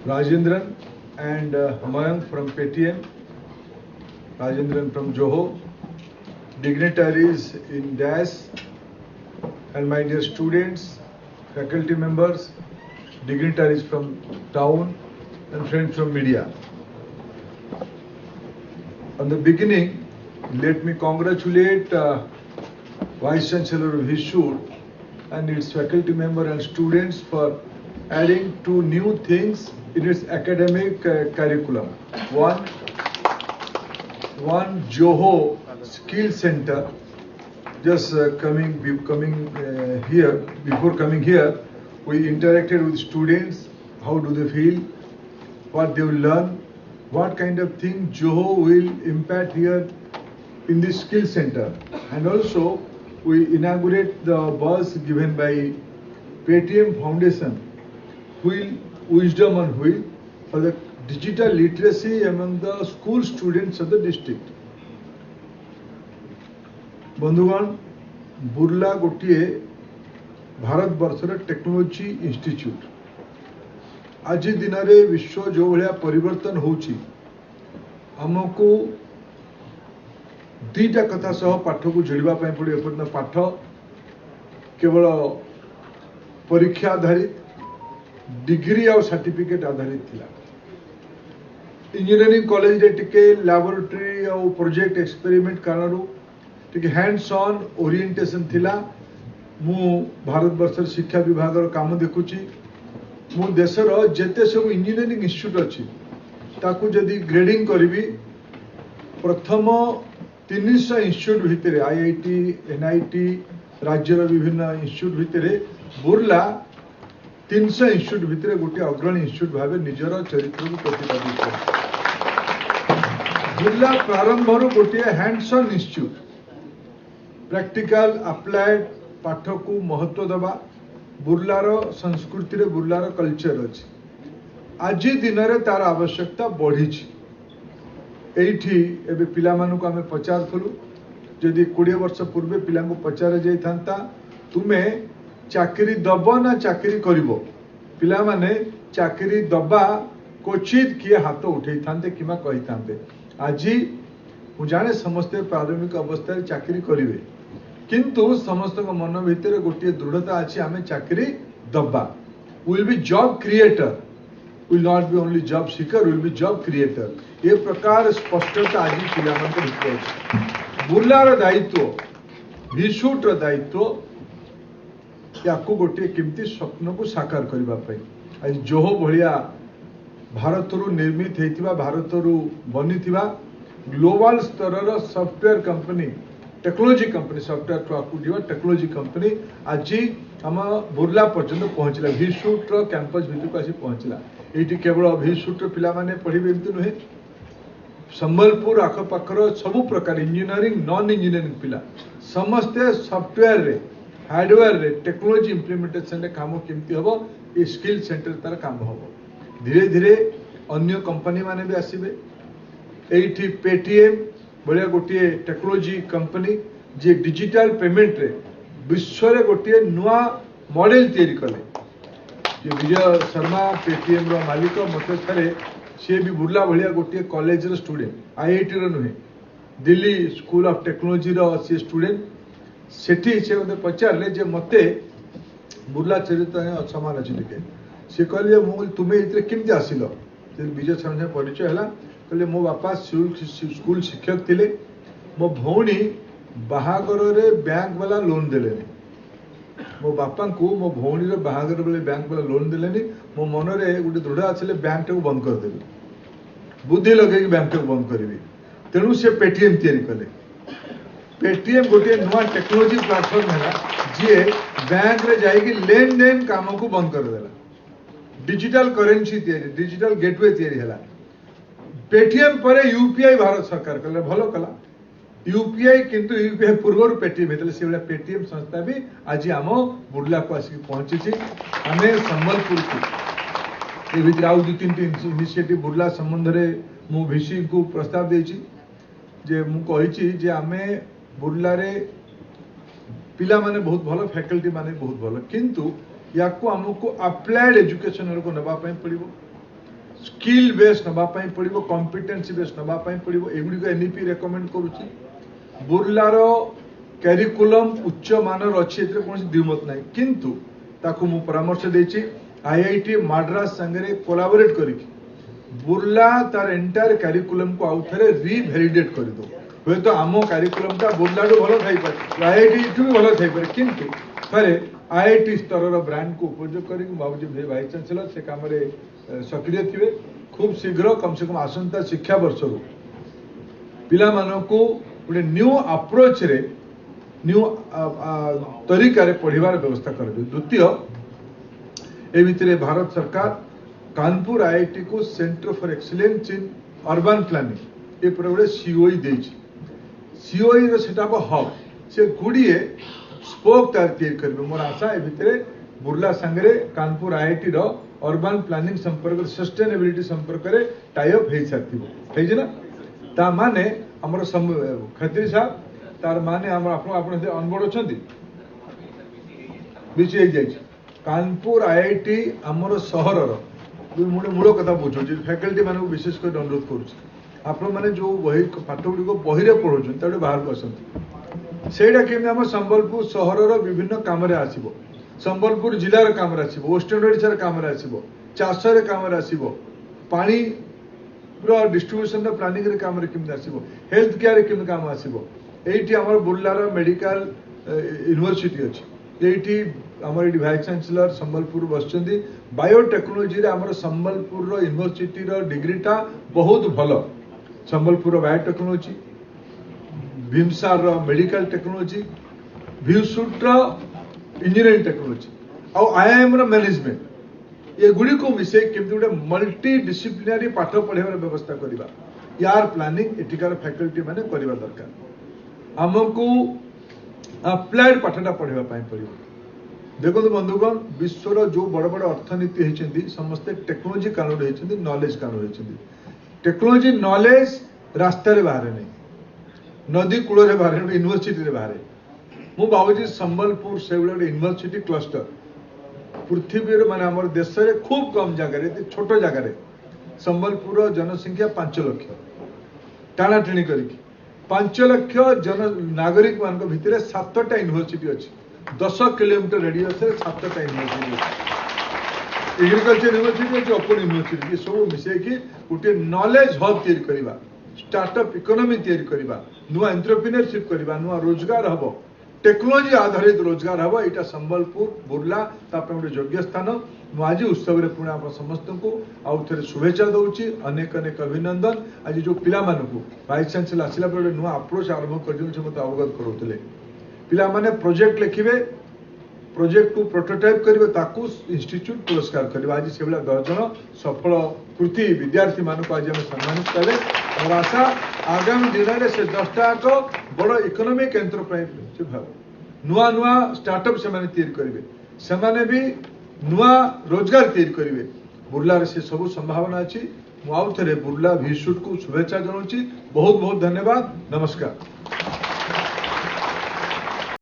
Rajendran and Mayank from Paytm, Rajendran from Joho, dignitaries in DAS, and my dear students, faculty members, dignitaries from town, and friends from media. On the beginning, let me congratulate Vice Chancellor of Hishur and its faculty member and students for adding two new things in its academic curriculum. One Joho Skill Center. Just coming here, before coming here, we interacted with students. How do they feel? What they will learn? What kind of thing Joho will impact here in this skill center? And also, we inaugurate the bus given by Paytm Foundation, Wheel, Wisdom on Wheel, for the digital literacy among the school students of the district. बंधुगण बुर्ला गोटे Bharat वर्षर technology institute आज दिन में विश्व जो भाया परिवर्तन होची आमको दीटा कथा सह पाठ को जोड़वा पड़े एपर्यंत पाठ केवल परीक्षा आधारित डिग्री और सर्टिफिकेट आधारित थिला इंजीनियरिंग कॉलेज रे टिके लैबोरेटरी और प्रोजेक्ट एक्सपेरिमेंट कारण टिके हैंड्स ऑन ओरिएंटेशन थिला मु भारत वर्षर शिक्षा विभाग काम देखुची मु देशर जेते सब इंजीनियरिंग इंस्टीट्यूट अच्छी ताकू जदि ग्रेडिंग करी प्रथम 300 इंस्टीट्यूट भितर आईआईटी एनआईटी राज्यर विभिन्न इंस्टीट्यूट भितर बुर्ला 300 इंस्टीट्यूट भितर गोटे अग्रणी इंस्टीट्यूट भाव निजर चरित्र को प्रतिपादित बुर्ला प्रारंभ गोटे hands on institute practical applied पाठ को महत्व दबा बुर्लार संस्कृति रे बुर्लार कल्चर अच्छी आज दिन में तार आवश्यकता बढ़ी एठी एबे पिला मानु को आमे पचारथलु जदि 20 वर्ष पूर्वे पिला को पचार जाई थांता तुमे चाकरी दब ना चाकरी करिवो पिला माने चाकरी दबा क्वचित किए हाथ उठे थांते किमा कहि थांते आज मु जाने समस्त प्रारंभिक अवस्था चाकरी करिवे किंतु समस्त मन भितर गोटे दृढ़ता अच्छी आम चाकरी दबा will be job creator will not be only job seeker will be job creator ये प्रकार स्पष्टता आज पिला भितर बुर्लार दायित्व हिशुटर दायित्व या गोटे केमती स्वप्न को साकार करने आज जोहो भाया भारत निर्मित होता भारत बनी ग्लोबल स्तर software company technology company software टू आकु टेक्नोलोजी कंपनी आज आम बुर्ला पर्यटन पहुँचला भिशुट्र कैंपस भितर आसी पहुँचला ये केवल भिशुट्र पिला माने पढ़े एमती नुहे संबलपुर आखपाखर सबु प्रकार इंजीनियरिंग नॉन इंजीनियरिंग पिला समस्ते सॉफ्टवेयर रे हार्डवेयर रे टेक्नोलोजी इम्प्लीमेंटेशन रे काम केमती हबो ये स्किल सेंटर तार काम हबो धीरे धीरे अन्य कंपनी माने भी आसीबे एठी पेटीएम भाया गोटे टेक्नोलोजी कंपनी जे डिजिटल पेमेंट रे विश्व रे गोटे नुआ मॉडल तैयारी कले ये विजय शर्मा पेटीएम रो मालिक मते थरे सी भी बुर्ला भाया गोटे कॉलेज रो स्टूडेंट आईआईटी रो नुहे दिल्ली स्कूल ऑफ टेक्नोलोजी रो सी स्टूडेंट सेठी से मते पचारले जे मते बुर्ला चरित्र असमान अछि टिके से कहले मु तुमे इतरे केमति आसिलो जे विजय शर्मा से परिचय हला कहले मो बापा स्कूल शिक्षक थिले मो भौणी बाहागर रे बैंक वाला लोन देलेनी मो बापा को मो भौणी रे बाहागर बेले बैंक वाला लोन देलेनी मो मन रे गोटे दृढ़ आछले बैंक को बंद कर देबी बुद्धि लगे बैंक को बंद करबी तेणु से पेटीएम तैयारी कले पेटीएम गोटे नुआ टेक्नोलोजी प्लेटफॉर्म है जी बैंक रे जाइए लेन देन काम को बंद कर देला डिजिटल करेंसी तैयारी डिजिटल गेटवे तैयारी है पेटीएम पर यूपीआई भारत सरकार कले भलो कला यूपीआई किंतु यूपीआई पूर्व पेटीएम होता से पेटीएम संस्था भी आज आम बुर्ला को आसिक पहुंची आम संबलपुर को ये भीतर आउ दु तीन इनिशिएटिव बुर्ला संबंध में मु भिसी को प्रस्ताव देछि जे मु कहिछि जे आमे बुर्ला रे पिला माने बहुत भलो फैकल्टी माने बहुत भलो किंतु याको हमको अप्लाइड एजुकेशन को नबा पय पड़िबो स्किल बेस नवा पड़ो कॉम्पिटेंसी बेस नवा पड़ो एगुड़ी एनईपी रेकमेंड करुच्ची बुर्लार कैरिकुलम उच्च मानर अच्छी कौन द्विमत ना किंतु ताकू मु परामर्श देछि आईआईटी माड्रास संगे कोलाबोरेट करी बुर्ला तार एंटायर कैरिकुलम को आउ थे रिभैलिडेट कर दो हे तो आम कैरिकुलम टा बुर्ला भल थी आईआईटी भी भल थी किंतु थे आईआईटी स्तर ब्रांड को उपयोग कर भावी भाइस चांसेलर से काम सक्रिय थे खूब शीघ्र कम से कम आसंता शिक्षा वर्ष पिला गोटे न्यू अप्रोच रे न्यू तरीका रे पढ़ार व्यवस्था कर द्वितीय ए भितर भारत सरकार कानपुर आईआईटी को centre for excellence in urban planning ये गोटे सीओई देछि सीओई रो सेटा हब से गुड़िए स्पोक तैयार कर मोर आशा ए भितर बुर्ला संगे कानपुर आईआईटी रो अर्बन प्लानिंग संपर्क सस्टेनेबिलिटी संपर्क रे टाई अप हो सारी ना ता माने हमर खत्री साहब तार माने अनबोर्ड अच्छा बिची जाए कानपुर आईआईटी आमर सहर मूल कथा बुझे फैकल्टी मान विशेषकर अनुरोध करुँच जो बही पाठ गुड़िक बही पढ़ुन बाहर को आसती सेटा केमी संबलपुर सहर विभिन्न कम आसो संबलपुर जिलार कम आसो वेस्टर्न ओडिशा कम आसो चाष कम आसो पानी डिस्ट्रीब्यूशन प्लानिंग रे काम केमती आसो हेल्थ केयर केमती काम आसो ये आम बुर्लार मेडिकल यूनिवर्सिटी अच्छी ये आम भाइस चांसेलर संबलपुर बस बायोटेक्नोलोजी आम संबलपुर यूनिवर्सिटी डिग्रीटा बहुत भल Sambalpur biotechnology VIMSAR medical technology भीमसूट इंजीनियरिंग टेक्नोलोजी आउ आईआईएम मैनेजमेंट ये गुड़ी को मिसे केमती गोटे मल्टी डिसिप्लिनरी पाठ पढ़ार व्यवस्था करवा यार प्लानिंग एटिकार फैकल्टी माने करवा दरकार आमको अप्लाइड पाठटा पढ़ाई पड़ो देखो बंधुगण विश्वर जो बड़ बड़ अर्थनीति होती समस्ते टेक्नोलोजी कानून होती नॉलेज कानून होती टेक्नोलोजी नॉलेज रास्ता बाहर नहीं नदी कूल बाहर यूनिवर्सिटी बाहर मु भावी संबलपुर से गोटे यूनिवर्सिटी क्लस्टर पृथ्वी माने आम देश में खूब कम जगह छोट जगह संबलपुर जनसंख्या 5 लाख टाणाटाणी कर 5 लाख जन नागरिक मान भितर 7टा यूनिवर्सिटी अच्छी 10 किलोमीटर रेडियस 7टा यूनिवर्सिटी अच्छी एग्रीकल्चर यूनिवर्सिटी अच्छी ओपन यूनिवर्सिटी सब मिसेकी गोटे नॉलेज हब तैयारी करवा स्टार्टअप इकोनॉमी तैयारी करवा नुआ एंटरप्रेन्योरशिप करवा नुआ रोजगार हम टेक्नोलोजी आधारित रोजगार हम यहाँ संबलपुर बुर्ला गोटे योग्य स्थान मुझे उत्सव में पुणी आप समस्त को आउ थे शुभेच्छा दूसरी अनेक अनेक अभिनंदन आज जो पिला वाइस चांसेलर आसला नुआ अप्रोच आरंभ कर मत अवगत करोले पिला माने प्रोजेक्ट लिखे प्रोजेक्ट को प्रोटोटाइप करेंगे ताकू इंस्टीट्यूट पुरस्कार करेंगे आज से 10 जन सफल कृति विद्यार्थी मान को आज आम सम्मानित कले और आशा आगामी दिन में से 10टा बड़ इकोनॉमिक एंटरप्राइज भाव नुआ नुआ स्टार्टअप से करेंगे से भी नुआ रोजगार तैयारी करेंगे बुर्लार से सब संभावना अच्छी मुझे बुर्ला भीशुट को शुभेच्छा जनाऊँ बहुत बहुत धन्यवाद नमस्कार।